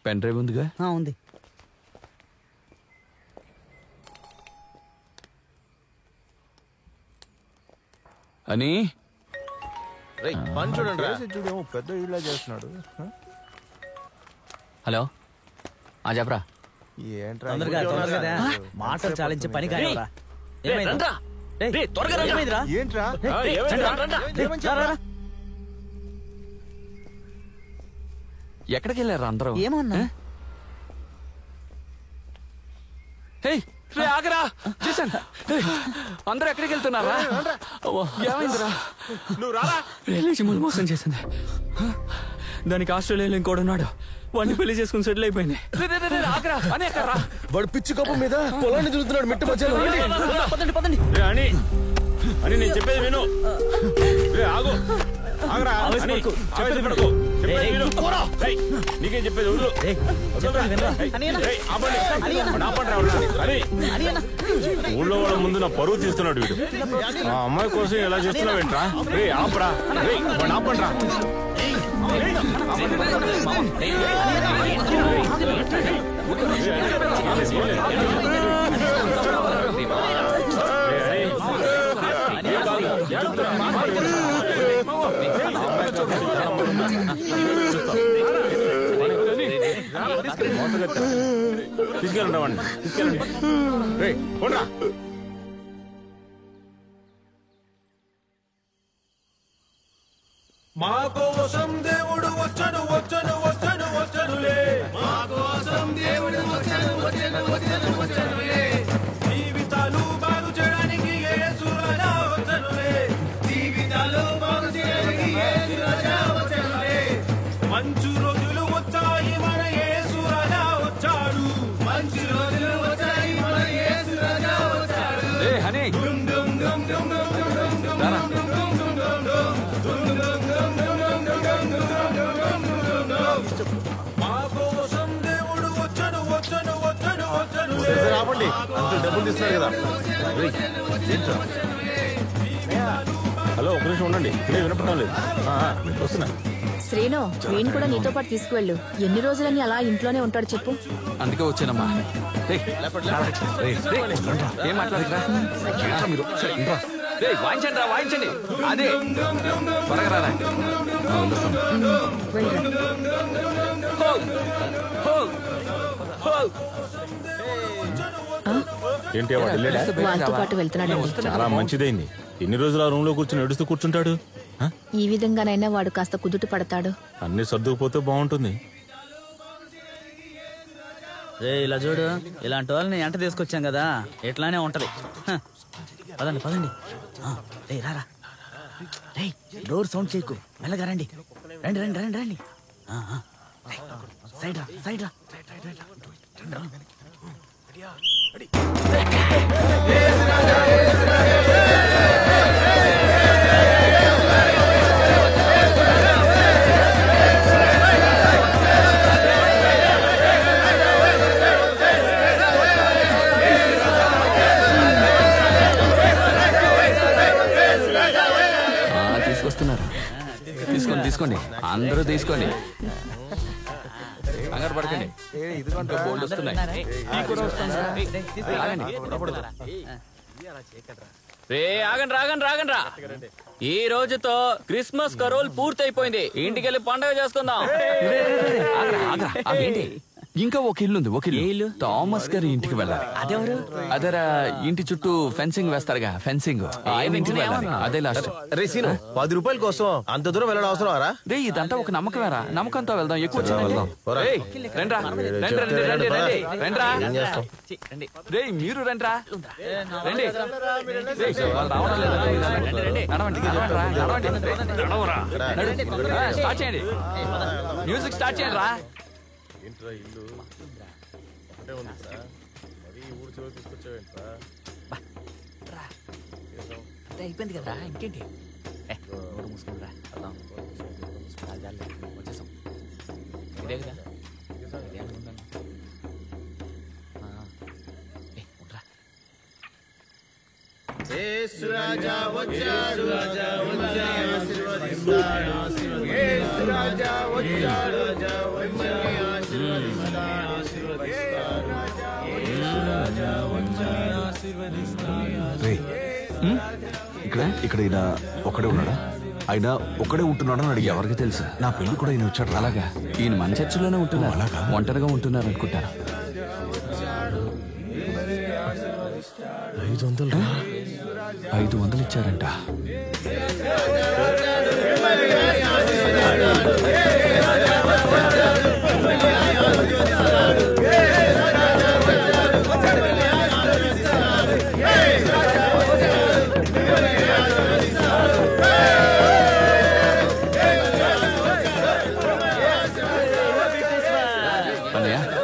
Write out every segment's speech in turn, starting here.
Pen drive ఉందిగా? ఉంది. అని పెద్ద ఇళ్ళ చేస్తున్నాడు. హలో చెప్పరా. మాటలు చాలించే పని కానీ ఎక్కడికి వెళ్ళారా అందరూ? ఏమన్నా ఆగరా చేశాను. అందరూ ఎక్కడికి వెళ్తున్నారా? ఏమైందిరా? నువ్వు రారా. రిలేషన్ మోసం చేసింది. దానికి ఆస్ట్రేలియాలో ఇంకోడున్నాడు. వాడిని పెళ్లి చేసుకుని సెటిల్ అయిపోయింది. వాడు పిచ్చి కప్పు మీద పొలాన్ని తిరుగుతున్నాడు. మిట్ట మధ్యలో పదండి. అని నేను చెప్పేది విను. ఆగు నీకేం చెప్పేది వదులు. ఊళ్ళో వాళ్ళ ముందు నా పరువు తీస్తున్నాడు వీడు. ఆ అమ్మాయి కోసం ఎలా చేస్తున్నావు ఏంట్రా? రే ఆపరా, ఆపండ్రా. తీసుకెళ్ళండి వాడిని, తీసుకెళ్ళండి. మా కోసం దేవుడు వచ్చను వచ్చను వచ్చను వచ్చనులే. మా కోసం దేవుడు వచ్చను వచ్చను వచ్చను వచ్చనులే. జీవితాలు బాగు చేయడానికి యేసు రాజా వచ్చనులే. జీవితాలు బాగు చేయడానికి యేసు రాజా వచ్చనులే. మంచు రోజులు వచ్చాయి, మన యేసు రాజా వచ్చాడు. మంచి రోజులు వచ్చాయి, మన యేసు రాజా వచ్చాడు. డుమ్ డుమ్ డుమ్ డుమ్ డుమ్ డుమ్ డుమ్ డుమ్. రాబండి, అంత డబ్బులు తీస్తున్నారు కదా. హలో, ఒక నిమిషం ఉండండి. వినపడడం లేదు. వస్తున్నా. శ్రీను, వీణ్ కూడా నీతో పాటు తీసుకువెళ్ళు. ఎన్ని రోజులని అలా ఇంట్లోనే ఉంటాడు చెప్పు. అందుకే వచ్చానమ్మా. ఏం మాట్లాడరా? వాయించండి రా, వాయించండి. అదే త్వరగా రారా. ఏంటి వాళ్ళతో పాటు వెళ్తున్నాడు. చాలా మంచిదైంది. ఎన్ని రోజులు ఆ రూమ్ లో కూర్చొని ఏడుస్తూ కూర్చుంటాడు? ఈ విధంగానైనా వాడు కాస్త కుదుట పడతాడు. అన్ని సర్దుకుపోతే బాగుంటుంది. ఇలా చూడు, ఇలాంటి వాళ్ళని ఎంట తీసుకొచ్చాం కదా, ఇట్లానే ఉంటది. పదండి పదండి. రారా. డోర్ సౌండ్ చేయకు, మెల్లగా రండి. రండి రండి రండి రండి. సైడ్ రా, సైడ్ రా. తీసుకొస్తున్నారు. తీసుకోండి తీసుకోండి, అందరూ తీసుకోండి. కంగారు పడకండి, బోల్డ్ వస్తున్నాయి. రాగండి రా. ఈ రోజుతో క్రిస్మస్ కరోల్ పూర్తయిపోయింది. ఇంటికెళ్ళి పండుగ చేసుకుందాం. ఏంటి, ఇంకా ఒక ఇల్లు ఉంది. ఒక ఇల్లు థామస్ గారి ఇంటికి వెళ్ళాలి. అదెవరు? అదరా, ఇంటి చుట్టూ ఫెన్సింగ్ వేస్తారుగా, ఫెన్సింగ్. ఆయన ఇంటికి వెళ్ళాలి. అదే లాస్ట్. రేసీను 10 రూపాయల కోసం అంత దూరం వెళ్ళడం అవసరమారా? రే, ఇదంతా ఒక నమ్మకమేరా. నమ్మకంతో వెళ్దాం. ఎక్కువ రే, మీరు రండ్రా. రండి. స్టార్ట్ చేయండి, మ్యూజిక్ స్టార్ట్ చేయండి రా. అయిపోయింది కదా, ఇంకేంటి? మూసుకుంటా వచ్చేసాం. ఇదే కదా యేసు రాజా వచ్చాడు, రాజా వచ్చాడు, ఆశీర్వదిస్తాడు. యేసు రాజా వచ్చాడు, రాజా వచ్చాడు. ఇక్కడ ఈయన ఒక్కడే ఉన్నాడా? ఆయన ఒక్కడే ఉంటున్నాడని అడిగి ఎవరికి తెలుసు? నా పెళ్లి కూడా ఈయన వచ్చాడు. అలాగా? ఈయన మన చర్చిలోనే ఉంటున్నారు. అలాగా? ఒంటరిగా ఉంటున్నారు అనుకుంటారు. 500 ఇచ్చారంట.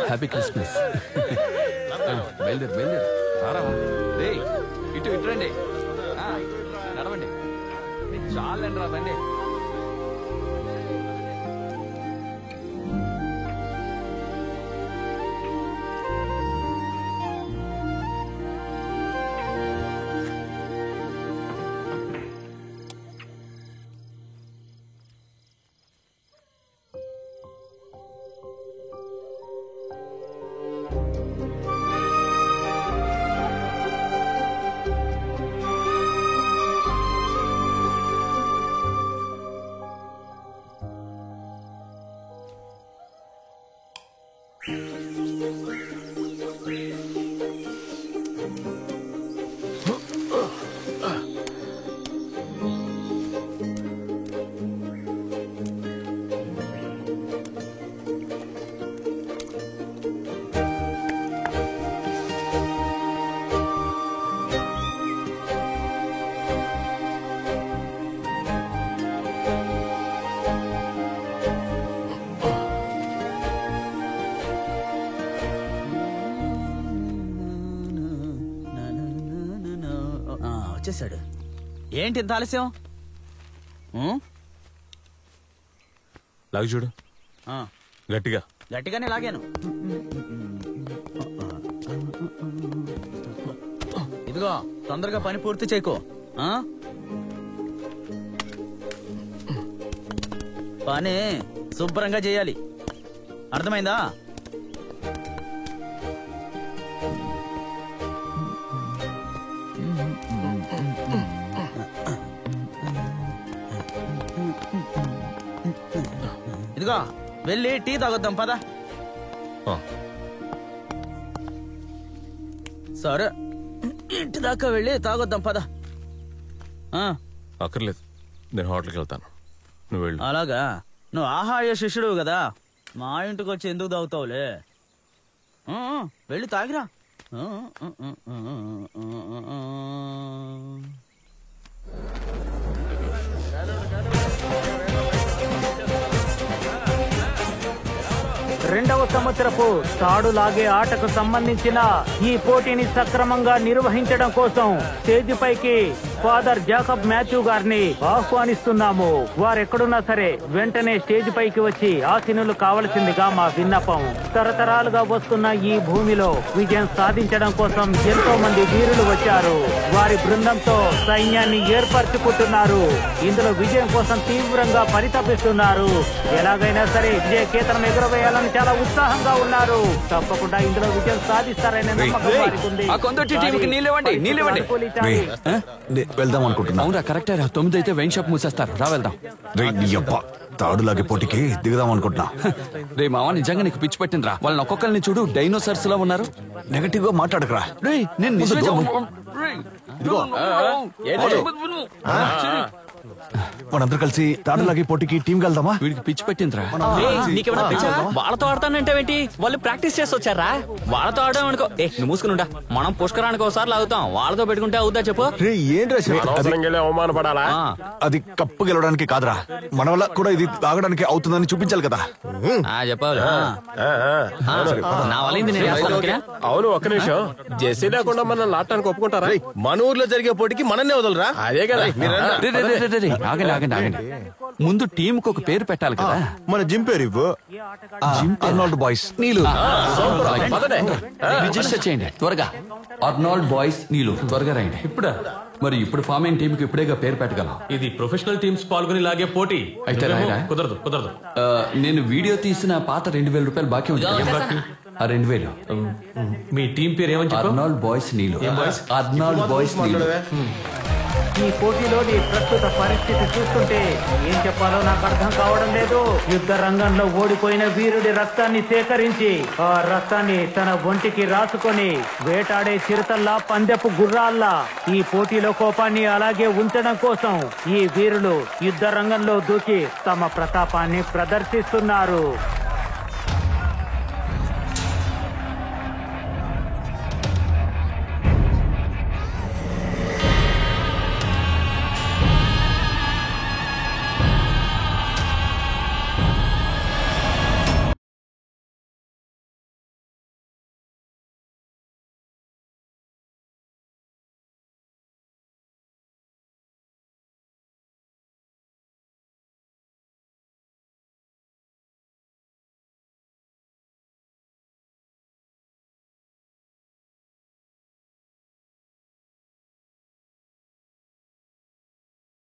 Happy Christmas. బయలుదేరు రారా. ఇటు రండి, నడవండి. చాలండి రా, రండి. వచ్చేసాడు. ఏంటి ఇంత ఆలస్యం? లాగి చూడు గట్టిగా. గట్టిగానే లాగాను. ఇదిగో తొందరగా పని పూర్తి చేయకో. పని శుభ్రంగా చేయాలి, అర్థమైందా? ఇదిగో వెళ్ళి టీ తాగొద్దాం పద. సరే ఇంటి దాకా వెళ్ళి తాగొద్దాం పద. అక్కర్లేదు, నేను హోటల్కి వెళ్తాను, నువ్వు వెళ్ళు. అలాగా? నువ్వు ఆహార్య శిష్యుడు కదా, మా ఇంటికి వచ్చి ఎందుకు తాగుతావులే. వెళ్ళి తాగిరా. రెండవ సంవత్సరపు తాడు లాగే ఆటకు సంబంధించిన ఈ పోటీని సక్రమంగా నిర్వహించడం కోసం స్టేజ్ పైకి ఫాదర్ జాకబ్ మాథ్యూ గారిని ఆహ్వానిస్తున్నాము. వారెక్కడున్నా సరే వెంటనే స్టేజ్ పైకి వచ్చి ఆసీనులు కావలసిందిగా మా విన్నపం. తరతరాలుగా వస్తున్న ఈ భూమిలో విజయం సాధించడం కోసం ఎంతో మంది వీరులు వచ్చారు. వారి బృందంతో సైన్యాన్ని ఏర్పరచుకుంటున్నారు. ఇందులో విజయం కోసం తీవ్రంగా పరితపిస్తున్నారు. ఎలాగైనా సరే విజయ కేతనం ఎగురవేయాలని చాలా ఉత్సాహంగా ఉన్నారు. తప్పకుండా ఇందులో విజయం సాధిస్తారనే నమ్మకం వారికి ఉంది. వెళ్దాం అనుకుంటున్నా. అవునా? కరెక్టే రా. 9 అయితే వైన్ షాప్ మూసేస్తారు. రా వెళ్దాం. తాడులాగే పోటీకి దిగుదాం అనుకుంటున్నా. రే మావా, నిజంగా నీకు పిచ్చి పట్టిందిరా. వాళ్ళని ఒక్కొక్కరిని చూడు, డైనోసార్స్ లా ఉన్నారు. నెగటివ్ గా మాట్లాడకరా. రే నేను నిజమే ఇదిగో మనందరూ కలిసి తాడులాగే పోటీకి టీం వెళ్దామా? వీడికి పిచ్చి పెట్టిందిరా. వాళ్ళతో ఆడతానంటే వాళ్ళు ప్రాక్టీస్ చేసి వచ్చారా? వాళ్ళతో ఆడడం అనుకో. నువ్వు మూసుకుని మనం పుష్కరానికి ఒకసారి లాగుతాం, వాళ్ళతో పెట్టుకుంటే అవుతా చెప్పు. అవమానపడాలా? అది కప్పు గెలవడానికి కాదురా, మన వల్ల కూడా ఇది తాగడానికి అవుతుందని చూపించాలి కదా. చెప్పాలి. నా వల్ల అవును, ఒక్క నిమిషం. జెస్సీ లేకుండా మనం లాటానికి ఒప్పుకుంటారా? మన ఊర్లో జరిగే పోటీకి మనన్నే వదలరా? అదే కదా. ఆగండి ఆగండి ఆగండి. ముందు టీమ్ కు ఒక పేరు పెట్టాలి కదా. మన జిమ్ పేరు ఇవ్వు. Arnold boys. నీళ్ళు రిజిస్టర్ చేయండి త్వరగా. అర్నాల్డ్ బాయ్స్ నీళ్ళు త్వరగా రండి. ఇప్పుడా? మరి ఇప్పుడు ఫామ్ అయిన టీంకి ఇప్పుడేగా పేరు పెట్టగలం. ఇది ప్రొఫెషనల్ టీమ్స్ పాల్గొని లాగే పోటీ. అయితే రాయరా? కుదరదు కుదరదు. నేను వీడియో తీసిన పాత 2,000 రూపాయలు బాకీ ఉంది. ఆ 2,000. మీ టీం పేరు ఏమని చెప్పావు? అర్నాల్డ్ బాయ్స్ నీళ్ళు. అర్నాల్డ్ బాయ్స్ నీళ్ళు. ఈ పోటీలోని ప్రస్తుత పరిస్థితి చూస్తుంటే ఏం చెప్పాలో నాకు అర్థం కావడం లేదు. యుద్ధ రంగంలో ఓడిపోయిన వీరుడి రక్తాన్ని సేకరించి ఆ రక్తాన్ని తన ఒంటికి రాసుకొని వేటాడే చిరుతల్లా పందెపు గుర్రాల్లా ఈ పోటీలో కోపాన్ని అలాగే ఉంచడం కోసం ఈ వీరులు యుద్ధ రంగంలో దూకి తమ ప్రతాపాన్ని ప్రదర్శిస్తున్నారు.